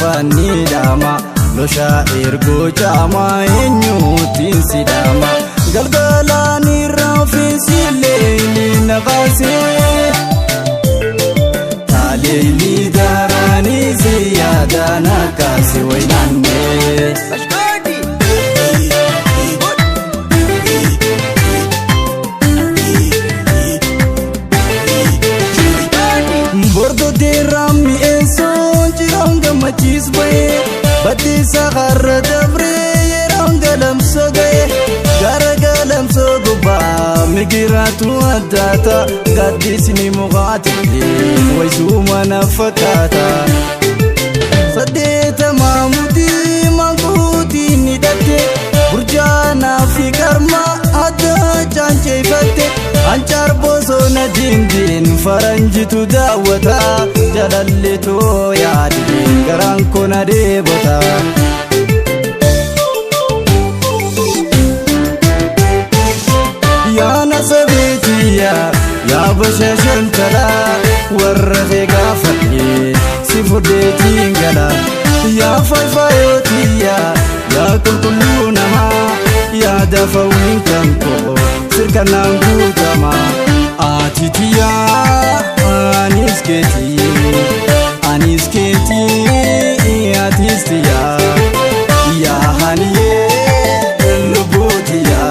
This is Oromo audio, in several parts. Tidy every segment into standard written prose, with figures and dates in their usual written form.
afuufani dama losha ergo chama enyutin sidama galgalani rafisi leili nagase talili darani ziyada nakasi wainane bordo derami eson jiranga machis bae badi sagar dabre yerangalam sogae garagalam soguba migiratu adata gadisni mugati waisuma nafatata sadeta mamudi manguti nidate burjana fi karma ada chanche fatte anchar boso na dindin faranjitu dawata jalalito yadi garanko na debota ya nasabitiya ya bashashan tala warrafe gafati sifudeti ngala ya fayfayotiya ya kulkuluna ma ya dafawin kanko sirkanangu tama atitiya anisketi atistiya ya haniye lubutiya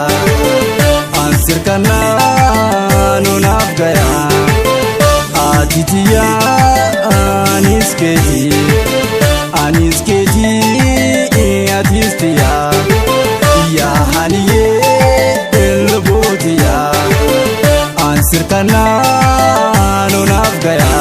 ansirkananu nafgaya atitiya anisketi atistiya ya haniye lubutiya ansirkananu nafgaya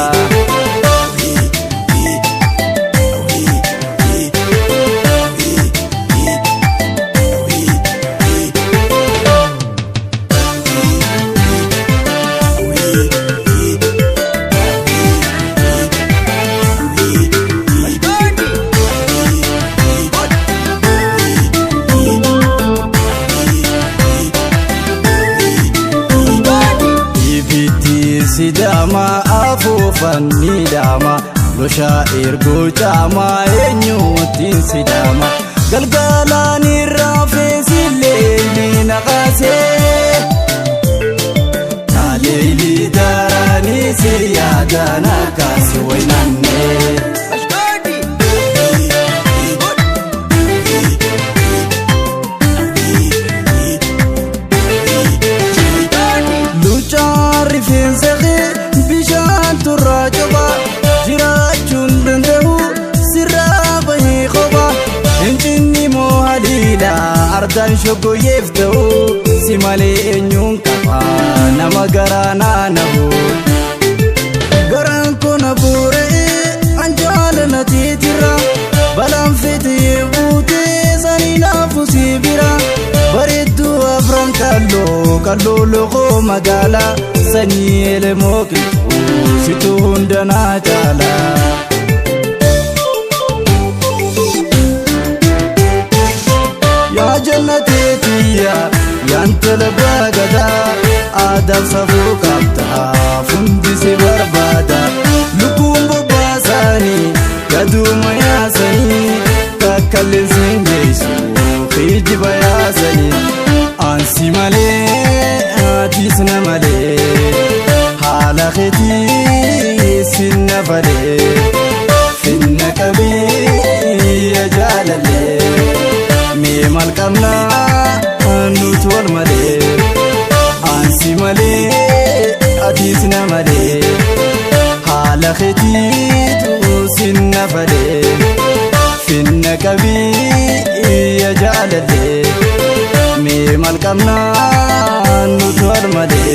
sidama afuufani dama losha ergo chama enyutin sidama galgalani rafisi leili nagase talili darani siyada nakasi wainane ardan shogo yefto simale enyun kapa nama garana nabu garan kona bure anjala natitira balam fiti bute zanina fusibira baridu afran kallo logo magala sani ele mokri situ hundana jala jannatetiya yantala bagada adab safu kapta fundisi barbada lukumbo basani kaduma yasani kakallin singesu khijiba yasani ansi male atisna male hala khiti sinna fale finna kabi ya jalale malkamna nutwal male ansi male atisna male hala khiti tusinna fale finna kabi ya jalale me malkamna nutwal male